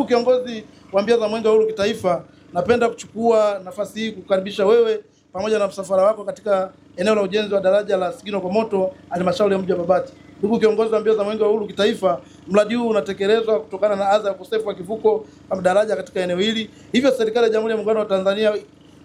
kiongozi wa mbio za Mwenge wa Uhuru kitaifa, napenda kuchukua nafasi hii kukaribisha wewe pamoja na msafara wako katika eneo la ujenzi wa daraja la Sigino Komoto, halmashauri ya mji wa Babati. Ndugu kiongozi wa mbio za Mwenge wa Uhuru kitaifa, mradi huu unatekelezwa kutokana na adha ya ukosefu wa kivuko au daraja katika eneo hili. Hivyo serikali ya Jamhuri ya Muungano wa Tanzania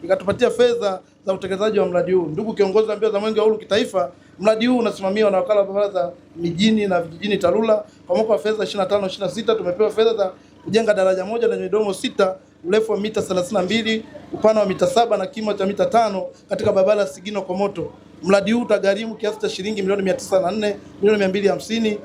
ikatupatia fedha za utekelezaji wa mradi huu. Ndugu kiongozi wa mbio za Mwenge wa Uhuru kitaifa, mradi huu unasimamiwa na wakala wa barabara za mijini na vijijini TARURA. Kwa mwaka wa fedha 25-26 tumepewa fedha za kujenga daraja moja lenye midomo 6, urefu wa mita 32, upana wa mita 7 na kimo cha mita 5 katika barabara ya Sigino Komoto. Mradi huu utagharimu kiasi cha shilingi milioni 904, milioni 250.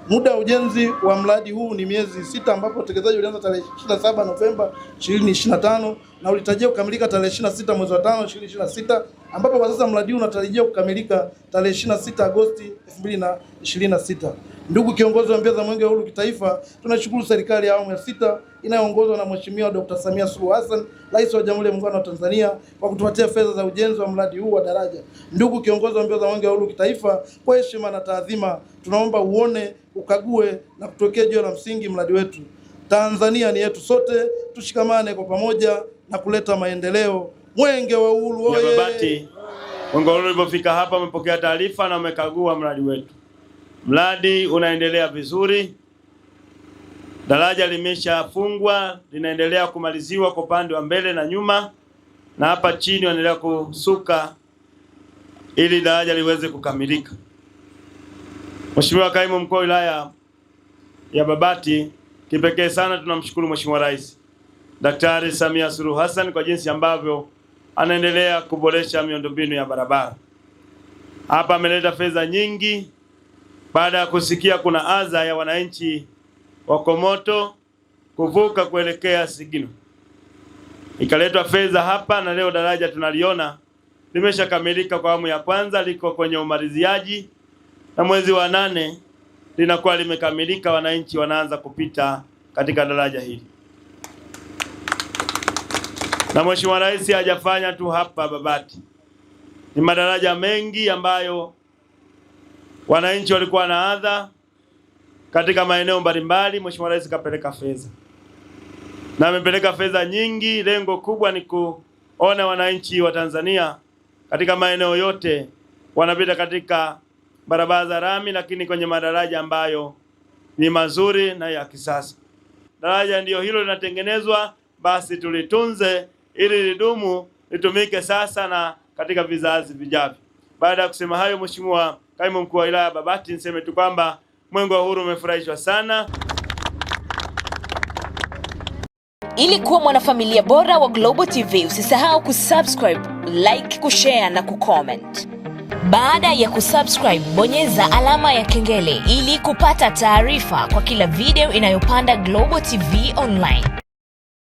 Muda wa ujenzi wa mradi huu ni miezi 6, ambapo utekelezaji ulianza tarehe 27 Novemba 2025 na ulitarajiwa kukamilika tarehe 26 mwezi wa 5 2026, ambapo kwa sasa mradi huu unatarajiwa kukamilika tarehe 26 Agosti 2026. Ndugu kiongozi wa mbio za Mwenge wa Uhuru kitaifa, tunashukuru serikali ya awamu ya 6 inayoongozwa na Mheshimiwa Dr. Samia Suluhu Hassan, Rais wa Jamhuri ya Muungano wa Tanzania, kwa kutupatia fedha za ujenzi wa mradi huu wa daraja. Ndugu kiongozi wa mbio za Mwenge wa Uhuru kitaifa, kwa heshima na taadhima, tunaomba uone, ukague na kutokea jiwe la msingi mradi wetu. Tanzania ni yetu sote, tushikamane kwa pamoja na kuleta maendeleo. Mwenge wa Uhuru oye! Babati, Mwenge wa Uhuru ulipofika hapa umepokea taarifa na umekagua mradi wetu. Mradi unaendelea vizuri. Daraja limeshafungwa, linaendelea kumaliziwa kwa upande wa mbele na nyuma, na hapa chini wanaendelea kusuka ili daraja liweze kukamilika. Mheshimiwa Kaimu Mkuu wa Wilaya ya Babati, kipekee sana tunamshukuru Mheshimiwa Rais Daktari Samia Suluhu Hassan kwa jinsi ambavyo anaendelea kuboresha miundombinu ya barabara. Hapa ameleta fedha nyingi baada ya kusikia kuna adha ya wananchi wa Komoto kuvuka kuelekea Sigino. Ikaletwa fedha hapa na leo daraja tunaliona limeshakamilika kwa awamu ya kwanza, liko kwenye umaliziaji na mwezi wa 8 linakuwa limekamilika, wananchi wanaanza kupita katika daraja hili. Na Mheshimiwa Rais hajafanya tu hapa Babati. Ni madaraja mengi ambayo wananchi walikuwa na adha katika maeneo mbalimbali. Mheshimiwa Rais kapeleka fedha. Na amepeleka fedha nyingi, lengo kubwa ni kuona wananchi wa Tanzania katika maeneo yote wanapita katika barabara za rami, lakini kwenye madaraja ambayo ni mazuri na ya kisasa. Daraja ndiyo hilo linatengenezwa, basi tulitunze ili lidumu, litumike sasa na katika vizazi vijavyo. Baada ya kusema hayo, Mheshimiwa Kaimu Mkuu wa Wilaya ya Babati, niseme tu kwamba Mwenge wa Uhuru umefurahishwa sana. Ili kuwa mwanafamilia bora wa Global TV, usisahau kusubscribe, like, kushare na kucomment. Baada ya kusubscribe, bonyeza alama ya kengele ili kupata taarifa kwa kila video inayopanda Global TV Online.